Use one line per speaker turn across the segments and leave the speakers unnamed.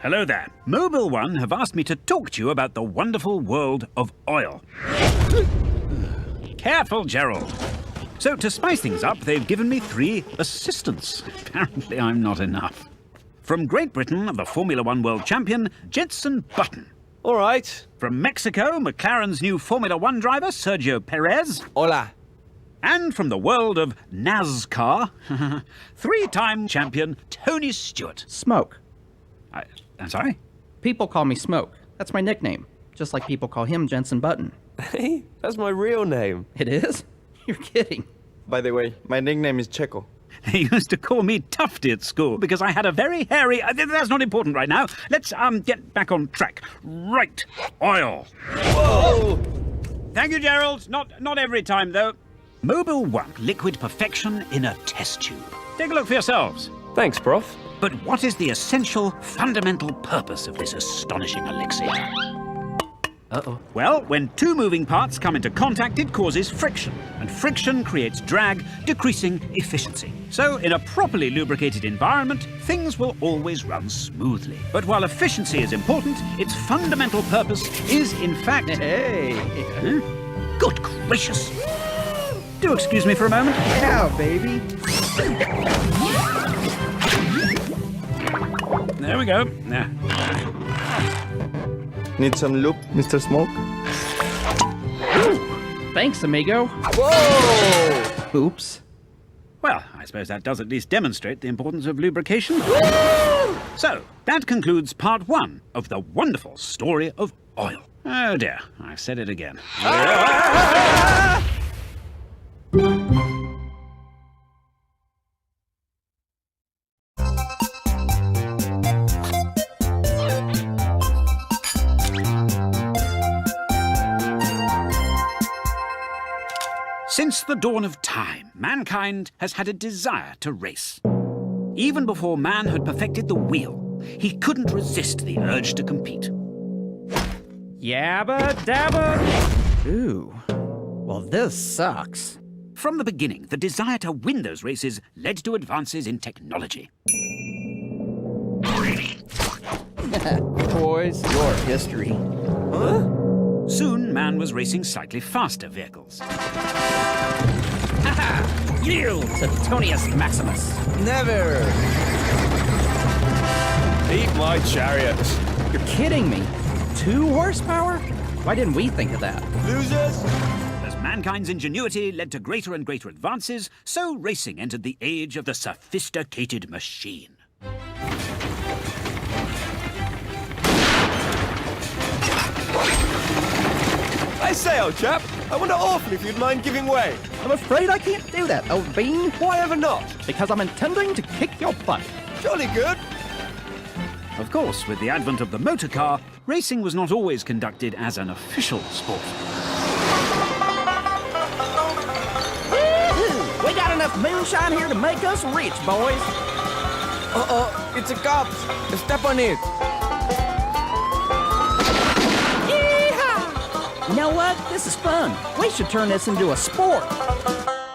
Hello there. Mobil 1 have asked me to talk to you about the wonderful world of oil. Careful, Gerald. So, to spice things up, they've given me 3 assistants. Apparently, I'm not enough. From Great Britain, the Formula 1 world champion, Jenson.
All right.
From Mexico, McLaren's new Formula 1 driver, Sergio Perez.
Hola.
And from the world of NASCAR, 3-time champion, Stewart.
Smoke.
I'm sorry?
People call me Smoke. That's my nickname. Just like people call him Jenson Button.
Hey, that's my real name.
It is? You're kidding.
By the way, my nickname is Checo.
They used to call me Tufty at school because I had a very hairy... that's not important right now. Let's get back on track. Right. Oil.
Whoa!
Thank you, Gerald. Not every time, though. Mobil 1, liquid perfection in a test tube. Take a look for yourselves.
Thanks, Prof.
But what is the essential, fundamental purpose of this astonishing elixir?
Uh-oh.
Well, when 2 moving parts come into contact, it causes friction. And friction creates drag, decreasing efficiency. So, in a properly lubricated environment, things will always run smoothly. But while efficiency is important, its fundamental purpose is, in fact...
Hey!
Good gracious! Do excuse me for a moment.
Yeah, baby.
There we go.
Need some lube, Mr. Smoke?
Thanks, amigo.
Whoa!
Oops.
Well, I suppose that does at least demonstrate the importance of lubrication. So, that concludes part 1 of the wonderful story of oil. Oh dear, I said it again. Since the dawn of time, mankind has had a desire to race. Even before man had perfected the wheel, he couldn't resist the urge to compete.
Yabba dabba. Ooh. Well, this sucks.
From the beginning, the desire to win those races led to advances in technology.
Boys, your history.
Huh?
Soon, man was racing slightly faster vehicles.
Yield to Tonius Maximus.
Never. Eat my chariot.
You're kidding me. 2 horsepower? Why didn't we think of that?
Losers.
As mankind's ingenuity led to greater and greater advances, so racing entered the age of the sophisticated machine.
I say, old chap, I wonder awfully if you'd mind giving way.
I'm afraid I can't do that, old bean.
Why ever not?
Because I'm intending to kick your butt.
Jolly good.
Of course, with the advent of the motor car, racing was not always conducted as an official sport.
Woo-hoo! We got enough moonshine here to make us rich, boys.
Uh-oh, it's a cops. Step on it.
You know what? This is fun. We should turn this into a sport.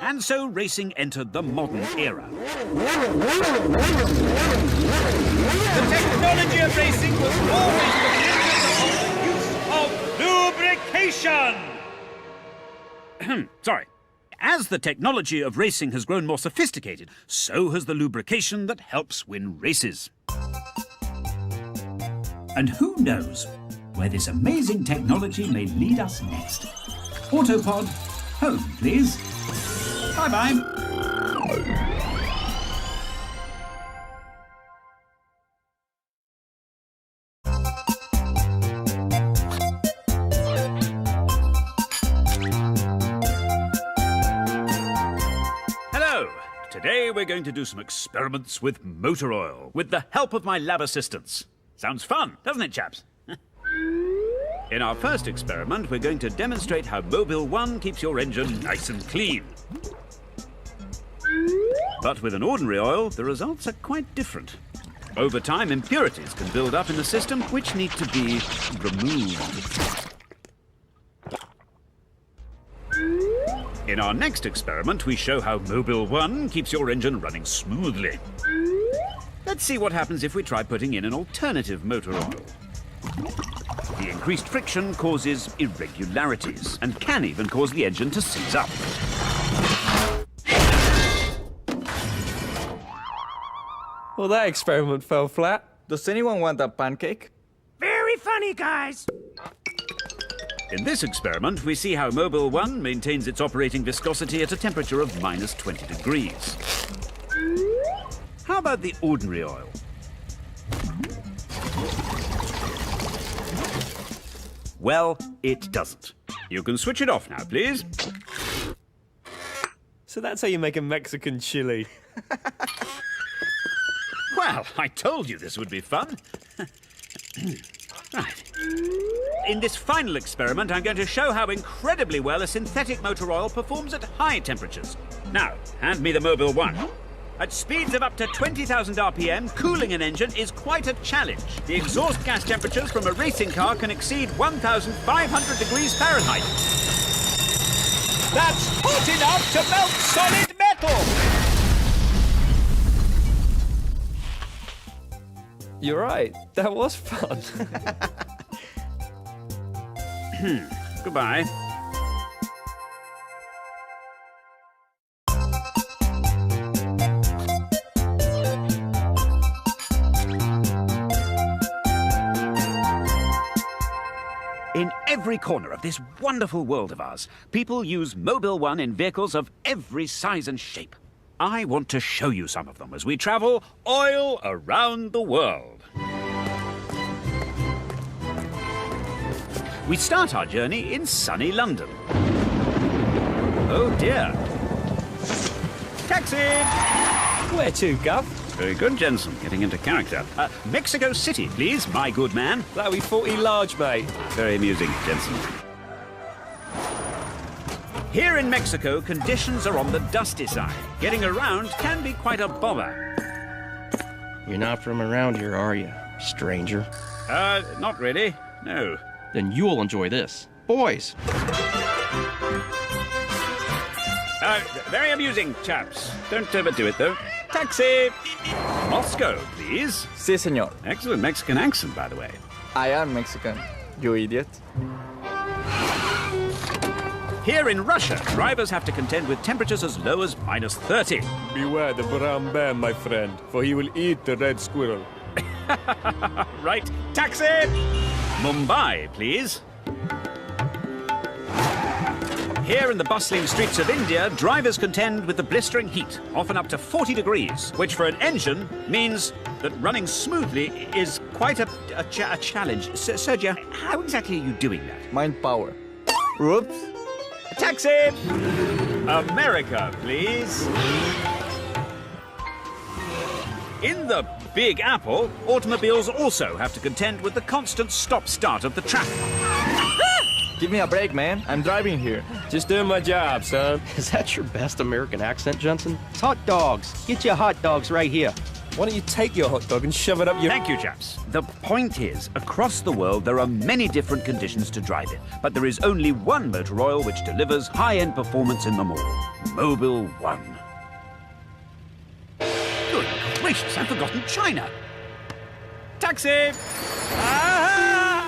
And so racing entered the modern era. The technology of racing was always dependent on the use of lubrication. Sorry. As the technology of racing has grown more sophisticated, so has the lubrication that helps win races. And who knows where this amazing technology may lead us next. Autopod, home, please. Bye-bye. Hello. Today we're going to do some experiments with motor oil with the help of my lab assistants. Sounds fun, doesn't it, chaps? In our first experiment, we're going to demonstrate how Mobil 1 keeps your engine nice and clean. But with an ordinary oil, the results are quite different. Over time, impurities can build up in the system, which need to be removed. In our next experiment, we show how Mobil 1 keeps your engine running smoothly. Let's see what happens if we try putting in an alternative motor oil. The increased friction causes irregularities and can even cause the engine to seize up.
Well, that experiment fell flat.
Does anyone want a pancake?
Very funny, guys! In this experiment, we see how Mobil 1 maintains its operating viscosity at a temperature of minus 20 degrees. How about the ordinary oil? Well, it doesn't. You can switch it off now, please.
So that's how you make a Mexican chili.
Well, I told you this would be fun. Right. In this final experiment, I'm going to show how incredibly well a synthetic motor oil performs at high temperatures. Now, hand me the Mobil 1. At speeds of up to 20,000 RPM, cooling an engine is quite a challenge. The exhaust gas temperatures from a racing car can exceed 1,500 degrees Fahrenheit. That's hot enough to melt solid metal!
You're right. That was fun.
Goodbye. In every corner of this wonderful world of ours, people use Mobil 1 in vehicles of every size and shape. I want to show you some of them as we travel oil around the world. We start our journey in sunny London. Oh dear. Taxi!
Where to, Gov?
Very good, Jenson. Getting into character. Mexico City, please, my good man.
That'll be 40 large, mate.
Very amusing, Jenson. Here in Mexico, conditions are on the dusty side. Getting around can be quite a bother.
You're not from around here, are you, stranger?
Not really, no.
Then you'll enjoy this. Boys!
Very amusing, chaps. Don't overdo it, though. Taxi! Moscow, please.
Si, senor.
Excellent Mexican accent, by the way.
I am Mexican, you idiot.
Here in Russia, drivers have to contend with temperatures as low as minus 30.
Beware the brown bear, my friend, for he will eat the red squirrel.
Right, taxi! Mumbai, please. Here in the bustling streets of India, drivers contend with the blistering heat, often up to 40 degrees, which for an engine means that running smoothly is quite a challenge. Sergio, how exactly are you doing that?
Mind power. Whoops.
Taxi! America, please. In the Big Apple, automobiles also have to contend with the constant stop-start of the traffic.
Give me a break, man. I'm driving here.
Just doing my job, son.
Is that your best American accent, Jenson?
It's hot dogs. Get your hot dogs right here.
Why don't you take your hot dog and shove it up your...
Thank you, chaps. The point is, across the world there are many different conditions to drive in, but there is only one motor oil which delivers high-end performance in them all. Mobil 1. Good gracious, I've forgotten China. Taxi! Ah!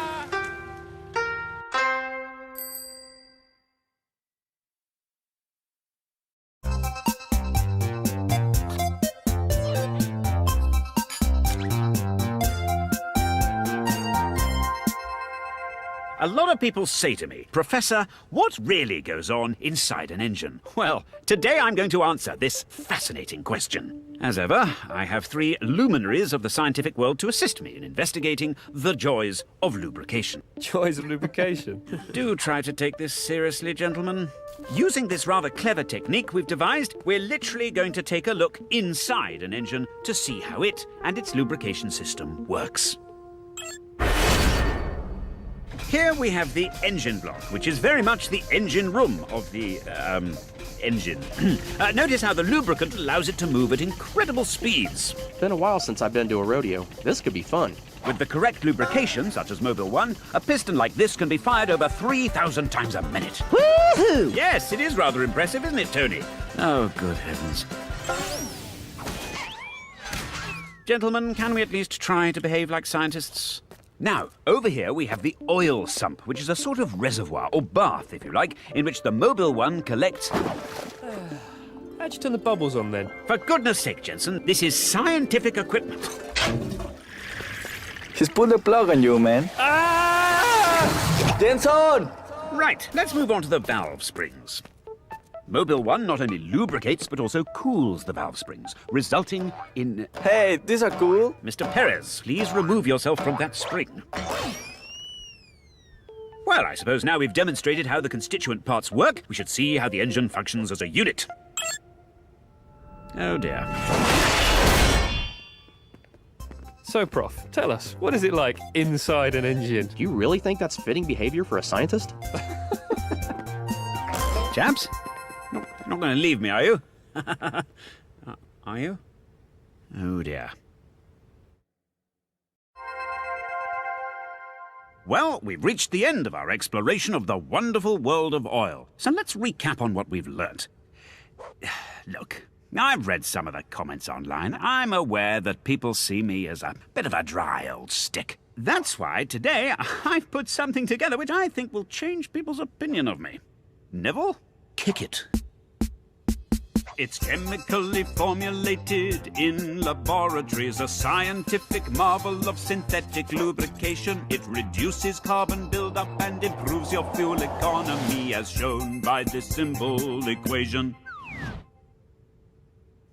A lot of people say to me, Professor, what really goes on inside an engine? Well, today I'm going to answer this fascinating question. As ever, I have three luminaries of the scientific world to assist me in investigating the joys of lubrication.
Joys of lubrication.
Do try to take this seriously, gentlemen. Using this rather clever technique we've devised, we're literally going to take a look inside an engine to see how it and its lubrication system works. Here we have the engine block, which is very much the engine room of the, engine. Notice how the lubricant allows it to move at incredible speeds.
Been a while since I've been to a rodeo. This could be fun.
With the correct lubrication, such as Mobil 1, a piston like this can be fired over 3,000 times a minute.
Woohoo!
Yes, it is rather impressive, isn't it, Tony? Oh, good heavens. Gentlemen, can we at least try to behave like scientists? Now, over here we have the oil sump, which is a sort of reservoir, or bath, if you like, in which the Mobil one collects...
How'd you turn the bubbles on then?
For goodness sake, Jenson, this is scientific equipment.
He's pulled the plug on you, man.
Ah!
Jenson!
Right, let's move on to the valve springs. Mobil 1 not only lubricates, but also cools the valve springs, resulting in...
Hey, these are cool.
Mr. Perez, please remove yourself from that spring. Well, I suppose now we've demonstrated how the constituent parts work, we should see how the engine functions as a unit. Oh dear.
So, Prof, tell us, what is it like inside an engine?
Do you really think that's fitting behavior for a scientist?
Chaps? You're not going to leave me, are you? Are you? Oh dear. Well, we've reached the end of our exploration of the wonderful world of oil. So let's recap on what we've learnt. Look, I've read some of the comments online. I'm aware that people see me as a bit of a dry old stick. That's why today I've put something together which I think will change people's opinion of me. Neville, kick it. It's chemically formulated in laboratories, a scientific marvel of synthetic lubrication. It reduces carbon buildup and improves your fuel economy, as shown by this simple equation.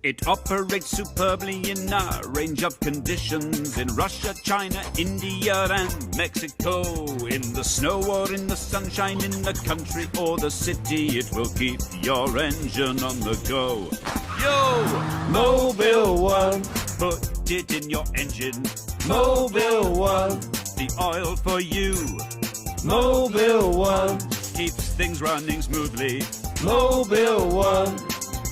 It operates superbly in a range of conditions in Russia, China, India and Mexico. In the snow or in the sunshine, in the country or the city, it will keep your engine on the go. Yo!
Mobil 1,
Put it in your engine.
Mobil 1,
The oil for you.
Mobil 1,
Keeps things running smoothly.
Mobil 1.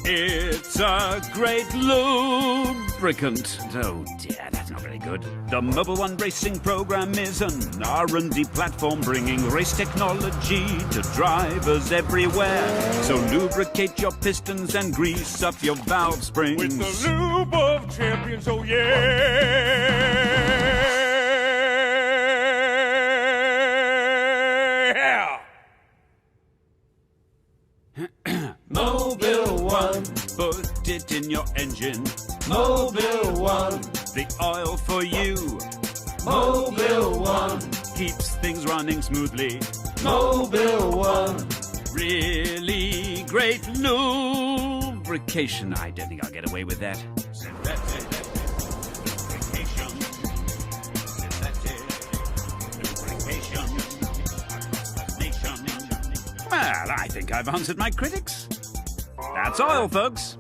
It's a great lubricant. Oh dear, that's not very good. The Mobil 1 racing program is an R&D platform bringing race technology to drivers everywhere. So lubricate your pistons and grease up your valve springs.
With the lube of champions, oh yeah! Mobil 1,
Put it in your engine.
Mobil 1,
The oil for you.
Mobil 1,
Keeps things running smoothly.
Mobil 1.
Really great lubrication. I don't think I'll get away with that. Synthetic lubrication. Synthetic lubrication. Well, I think I've answered my critics. That's oil, folks.